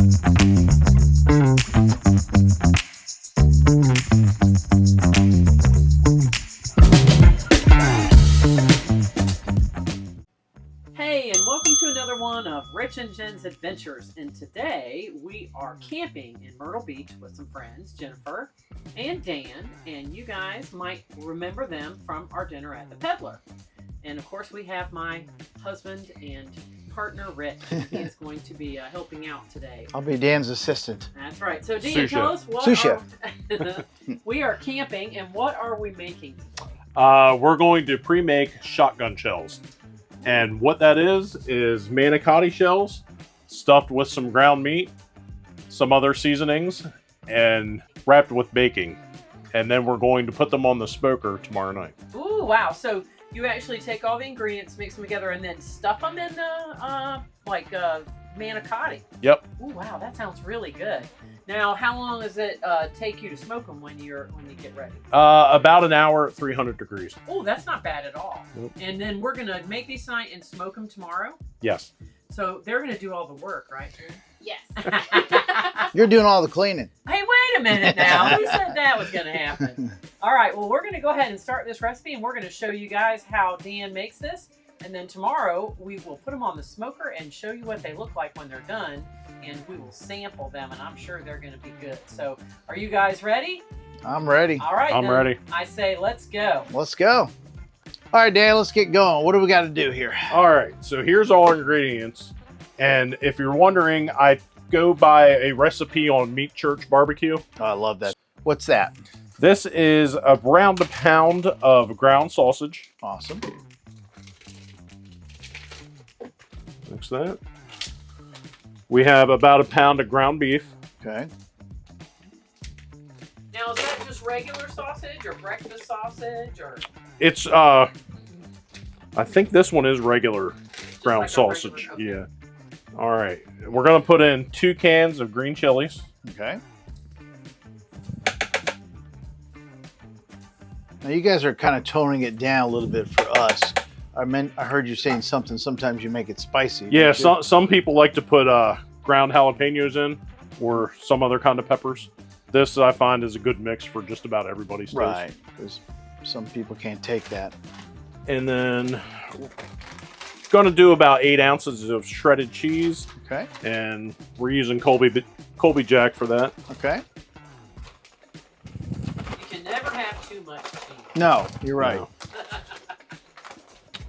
Hey, and welcome to another one of Rich and Jen's Adventures. And today we are camping in Myrtle Beach with some friends, Jennifer and Dan. And you guys might remember them from our dinner at the Peddler. And of course, we have my husband and partner, Rich. He is going to be helping out today. I'll be Dan's assistant. That's right. So, Dan, tell us what we are camping and what are we making? We're going to pre-make shotgun shells. And what that is manicotti shells stuffed with some ground meat, some other seasonings, and wrapped with baking. And then we're going to put them on the smoker tomorrow night. Ooh, wow. So you actually take all the ingredients, mix them together, and then stuff them in the, manicotti. Yep. Ooh, wow. That sounds really good. Now, how long does it take you to smoke them when you get ready? About an hour at 300 degrees. Oh, that's not bad at all. Nope. And then we're going to make these tonight and smoke them tomorrow? Yes. So they're going to do all the work, right, Jen? Yes. You're doing all the cleaning. Hey, wait a minute now. Who said that was going to happen? All right, well, we're going to go ahead and start this recipe, and we're going to show you guys how Dan makes this. And then tomorrow, we will put them on the smoker and show you what they look like when they're done. And we will sample them, and I'm sure they're going to be good. So, are you guys ready? I'm ready. All right, I'm ready. I say let's go. Let's go. All right, Dan, let's get going. What do we got to do here? All right, so here's all our ingredients. And if you're wondering, I go by a recipe on Meat Church Barbecue. Oh, I love that. What's that? This is around a pound of ground sausage. Awesome. Mix that. We have about a pound of ground beef. Okay. Now, is that just regular sausage or breakfast sausage or? It's I think this one is regular ground like a sausage. regular, okay. Yeah. All right. We're gonna put in 2 cans of green chilies. Okay. Now you guys are kind of toning it down a little bit for us. I heard you saying something. Sometimes you make it spicy. Yeah. Some people like to put ground jalapenos in or some other kind of peppers. This I find is a good mix for just about everybody's taste. Right, because some people can't take that. And then going to do about 8 ounces of shredded cheese. Okay. And we're using Colby Jack for that. Okay. You can never have too much cheese. No, you're right. No.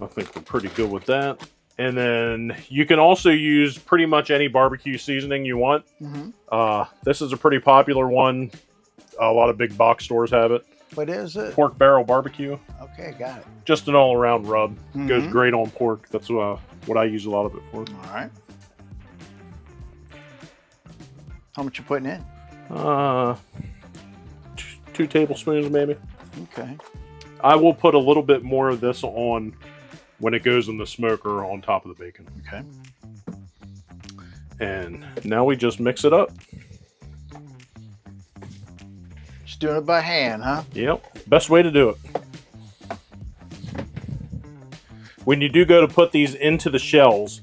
I think we're pretty good with that. And then you can also use pretty much any barbecue seasoning you want. Mm-hmm. This is a pretty popular one. A lot of big box stores have it. What is it? Pork barrel barbecue. Okay, got it. Just an all-around rub. Mm-hmm. Goes great on pork. That's what I use a lot of it for. All right. How much you putting in? 2 tablespoons maybe. Okay. I will put a little bit more of this on when it goes in the smoker on top of the bacon. Okay. And now we just mix it up. Just doing it by hand, huh? Yep. Best way to do it. When you do go to put these into the shells,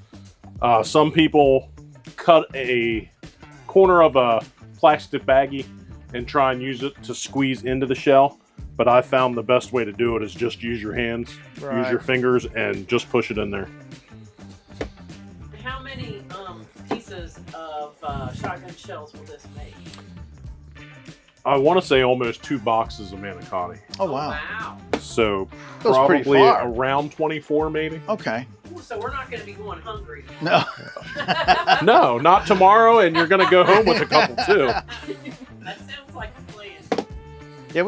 some people cut a corner of a plastic baggie and try and use it to squeeze into the shell. But I found the best way to do it is just use your hands, use your fingers, and just push it in there. How many pieces of shotgun shells will this make? I want to say almost 2 boxes of manicotti. Oh, wow. Wow. So Goes pretty probably far. around 24 maybe. Okay. Ooh, so we're not going to be going hungry. No. No, not tomorrow, and you're going to go home with a couple too. That sounds like a plan. Yeah,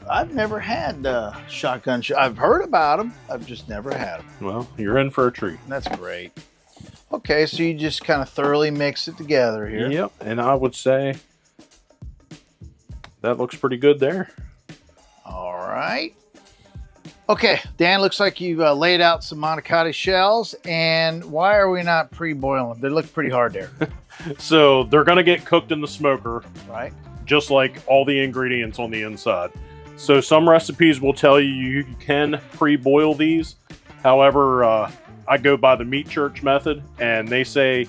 I've never had shotgun shells. I've heard about them. I've just never had them. Well, you're in for a treat. That's great. Okay, so you just kind of thoroughly mix it together here. Yep, and I would say that looks pretty good there. All right. Okay, Dan, looks like you've laid out some manicotti shells. And why are we not pre-boiling them? They look pretty hard there. So they're going to get cooked in the smoker, Right? just like all the ingredients on the inside. So some recipes will tell you you can pre-boil these. However, I go by the Meat Church method, and they say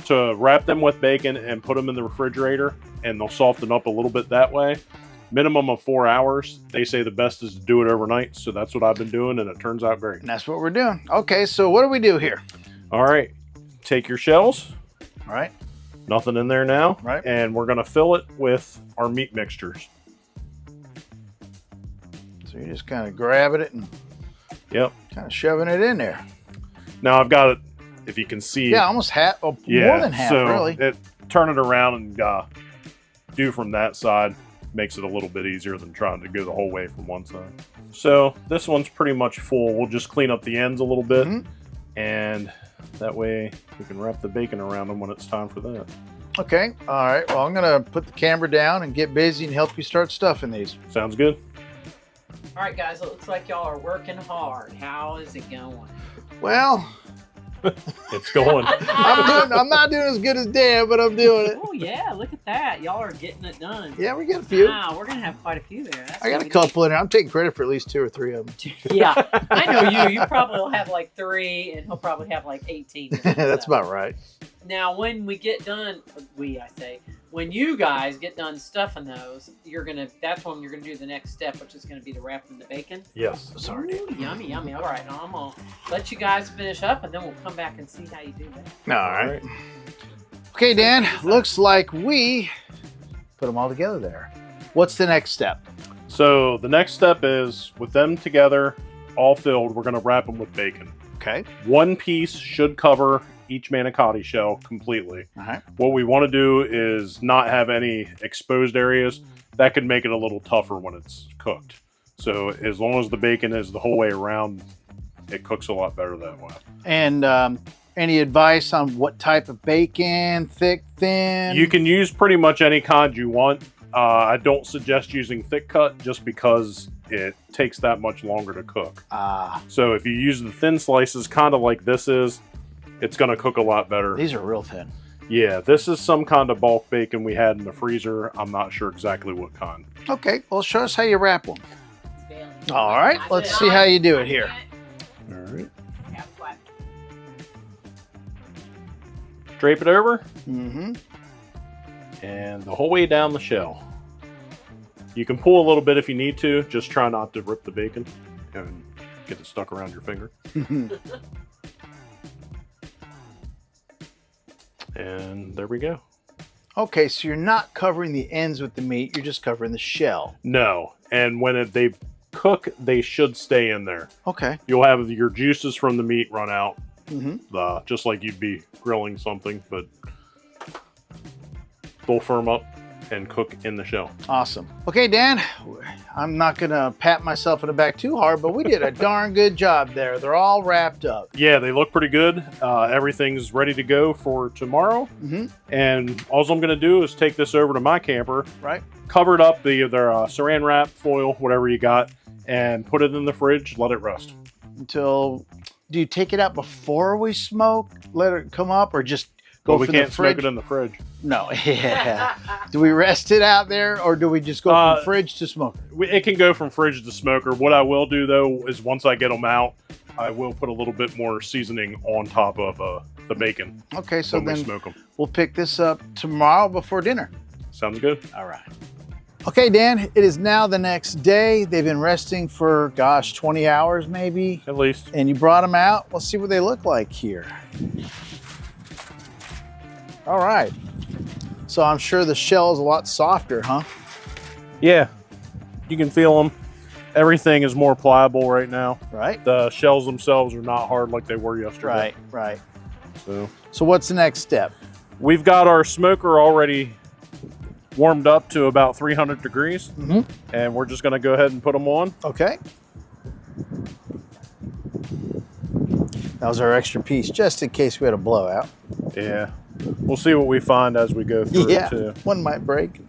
to wrap them with bacon and put them in the refrigerator, and they'll soften up a little bit that way. Minimum of 4 hours. They say the best is to do it overnight, so that's what I've been doing, and it turns out great. And that's what we're doing. Okay, so what do we do here? All right, take your shells. All right. Nothing in there now. Right. And we're going to fill it with our meat mixtures. So you're just kind of grabbing it and Yep. kind of shoving it in there. Now I've got it, if you can see. Yeah, almost half, oh, more than half, so really. Turn it around and do from that side. Makes it a little bit easier than trying to go the whole way from one side. So this one's pretty much full. We'll just clean up the ends a little bit. And that way we can wrap the bacon around them when it's time for that. Okay, all right. Well, I'm going to put the camera down and get busy and help you start stuffing these. Sounds good. All right, guys, it looks like y'all are working hard. How is it going? Well, It's going. I'm not doing as good as Dan, but I'm doing it. Oh, yeah, look at that. Y'all are getting it done. Yeah, we got a few. Wow, we're going to have quite a few there. That's I got a gonna be couple in there. I'm taking credit for at least 2 or 3 of them. Yeah, I know you. You probably will have like 3, and he'll probably have like 18. That's about right. Now, when we get done, when you guys get done stuffing those, that's when you're gonna do the next step, which is gonna be to wrap in the bacon. Yes. Sorry. Ooh, yummy, yummy. All right, now I'm gonna let you guys finish up, and then we'll come back and see how you do that. All right. Okay, Dan, looks like we put them all together there. What's the next step? So the next step is, with them together, all filled, we're going to wrap them with bacon. Okay. One piece should cover each manicotti shell completely. All right. What we want to do is not have any exposed areas. That could make it a little tougher when it's cooked. So as long as the bacon is the whole way around, it cooks a lot better that way. And any advice on what type of bacon, thick, thin? You can use pretty much any kind you want. I don't suggest using thick cut just because it takes that much longer to cook. So if you use the thin slices, kind of like this is, it's going to cook a lot better. These are real thin. Yeah, this is some kind of bulk bacon we had in the freezer. I'm not sure exactly what kind. Okay, well, show us how you wrap one. All right, let's see how you do it here. All right. Drape it over. Mm-hmm. And the whole way down the shell. You can pull a little bit if you need to. Just try not to rip the bacon and get it stuck around your finger. And there we go. Okay, so you're not covering the ends with the meat. You're just covering the shell. No. And when they cook, they should stay in there. Okay. You'll have your juices from the meat run out. Mm-hmm. Just like you'd be grilling something, but they'll firm up and cook in the shell. Awesome. Okay, Dan, I'm not going to pat myself in the back too hard, but we did a darn good job there. They're all wrapped up. Yeah, they look pretty good. Everything's ready to go for tomorrow. Mm-hmm. And all I'm going to do is take this over to my camper, Right. cover it up, either saran wrap, foil, whatever you got, and put it in the fridge, let it rest. Until, do you take it out before we smoke? Let it come up, or just go We for can't the fridge? smoke it in the fridge. No. Yeah. Do we rest it out there, or do we just go from fridge to smoker? It can go from fridge to smoker. What I will do, though, is once I get them out, I will put a little bit more seasoning on top of the bacon. Okay, so when we then smoke them. we'll pick this up tomorrow before dinner. Sounds good. All right. Okay, Dan, it is now the next day. They've been resting for, 20 hours maybe. At least. And you brought them out. Let's see what they look like here. All right. So I'm sure the shell is a lot softer, huh? Yeah. You can feel them. Everything is more pliable right now. Right. The shells themselves are not hard like they were yesterday. Right. So what's the next step? we've got our smoker already warmed up to about 300 degrees. Mm-hmm. And we're just going to go ahead and put them on. Okay. That was our extra piece, just in case we had a blowout. Yeah. We'll see what we find as we go through it too. One might break.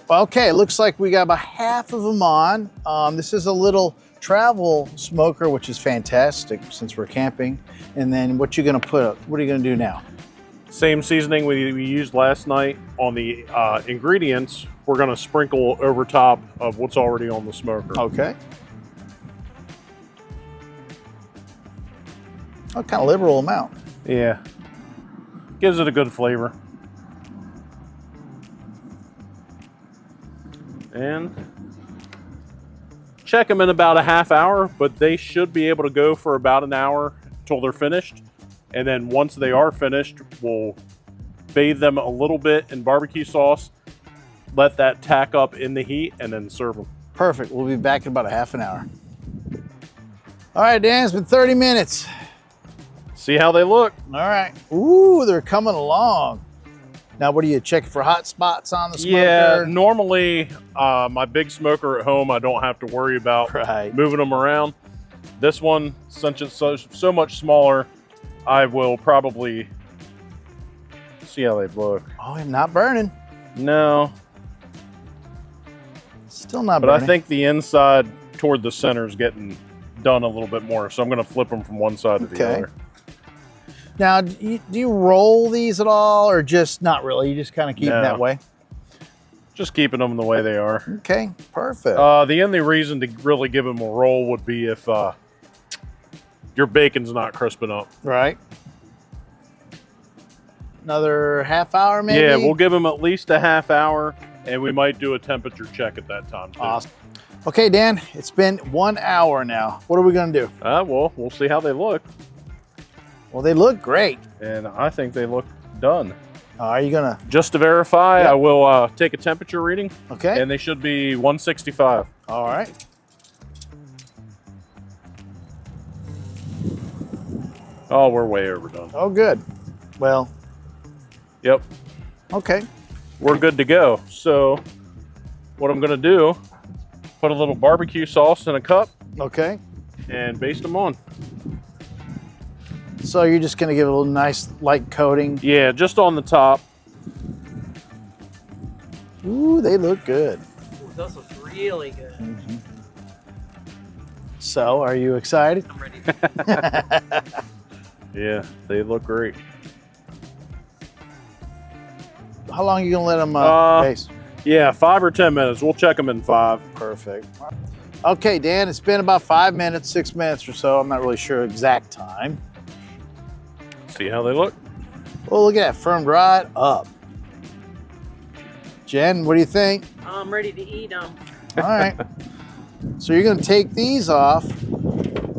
Okay, looks like we got about half of them on. This is a little travel smoker, which is fantastic since we're camping. And then what you gonna put? What are you gonna do now? Same seasoning we used last night on the ingredients. We're gonna sprinkle over top of what's already on the smoker. Okay. Oh, kind of liberal amount. Yeah. Gives it a good flavor. And check them in about a half hour, but they should be able to go for about an hour till they're finished. And then once they are finished, we'll bathe them a little bit in barbecue sauce, let that tack up in the heat, and then serve them. Perfect. We'll be back in about a half an hour. All right, Dan, it's been 30 minutes. See how they look. All right. Ooh, they're coming along. Now, what are you checking for hot spots on the smoker? Yeah, normally my big smoker at home, I don't have to worry about moving them around. This one, since it's so much smaller, I will probably see how they look. Oh, I'm not burning. No. Still not but burning. I think the inside toward the center is getting done a little bit more. So I'm going to flip them from one side to the other. Now, do you roll these at all, or just not really? You just kind of keep them that way? Just keeping them the way they are. Okay, perfect. The only reason to really give them a roll would be if your bacon's not crisping up. Right. Another half hour, maybe? Yeah, we'll give them at least a half hour, and we might do a temperature check at that time, too. Awesome. Okay, Dan, it's been 1 hour now. What are we going to do? Well, we'll see how they look. Well, they look great. And I think they look done. Are you going to? Just to verify, I will take a temperature reading. Okay. And they should be 165. All right. Oh, we're way overdone. Oh, good. Well. Yep. Okay. We're good to go. So what I'm going to do, put a little barbecue sauce in a cup. Okay. And baste them on. So you're just going to give it a little nice light coating? Yeah, just on the top. Ooh, they look good. Ooh, those look really good. Mm-hmm. So, are you excited? I'm ready. Yeah, they look great. How long are you going to let them baste? Yeah, 5 or 10 minutes. We'll check them in 5. Perfect. Okay, Dan, it's been about 5 minutes, 6 minutes or so. I'm not really sure exact time. See how they look? Oh, look at that, firmed right up. Jen, what do you think? I'm ready to eat them. All right. So you're going to take these off,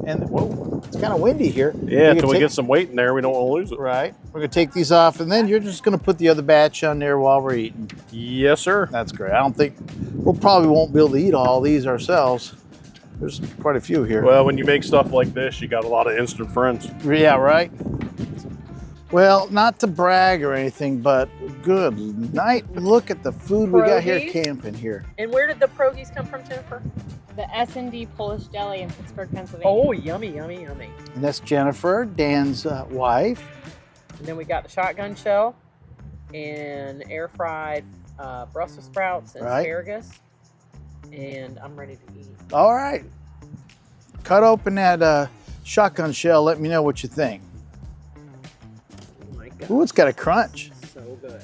and whoa, it's kind of windy here. Yeah, until we get some weight in there, we don't want to lose it. Right. We're going to take these off, and then you're just going to put the other batch on there while we're eating. Yes, sir. That's great. I don't think probably won't be able to eat all these ourselves. There's quite a few here. Well, when you make stuff like this, you got a lot of instant friends. Yeah, right. Well, not to brag or anything, but good night. Look at the food we got here camping here. And where did the pierogies come from, Jennifer? The S&D Polish Deli in Pittsburgh, Pennsylvania. Oh, yummy, yummy, yummy. And that's Jennifer, Dan's wife. And then we got the shotgun shell and air fried Brussels sprouts and asparagus. And I'm ready to eat. All right. Cut open that shotgun shell. Let me know what you think. Oh my God. Ooh, it's got a crunch. So good.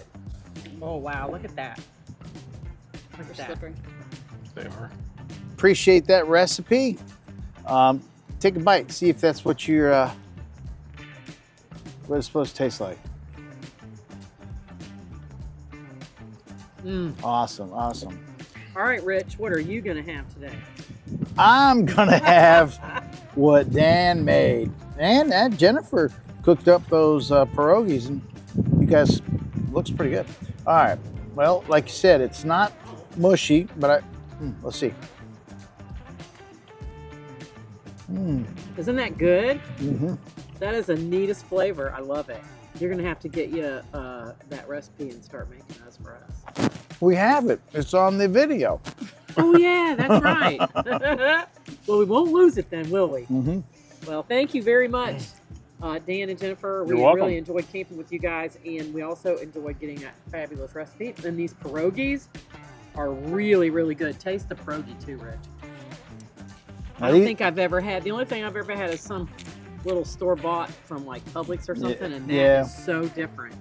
Oh, wow. Look at that. Look at that. Slippery. They are. Appreciate that recipe. Take a bite. See if that's what you're, what it's supposed to taste like. Awesome, awesome. All right, Rich, what are you going to have today? I'm gonna have what Dan made. And Jennifer cooked up those pierogies, and you guys, looks pretty good. All right, well, like you said, it's not mushy, but let's see. Isn't that good? Mm-hmm. That is the neatest flavor. I love it. You're going to have to get you that recipe and start making those for us. We have it. It's on the video. Oh, yeah, that's right. Well, we won't lose it then, will we? Mm-hmm. Well, thank you very much, Dan and Jennifer. We really enjoyed camping with you guys, and we also enjoyed getting that fabulous recipe. And these pierogies are really, really good. Taste the pierogi too, Rich. I don't think I've ever had. The only thing I've ever had is some little store-bought from like Publix or something, and that is so different.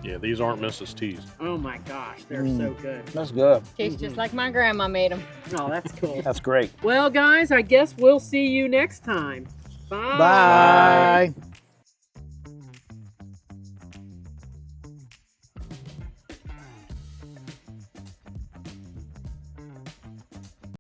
Yeah, these aren't Mrs. T's. Oh my gosh, they're so good. That's good. Tastes just like my grandma made them. Oh, that's cool. That's great. Well, guys, I guess we'll see you next time. Bye. Bye.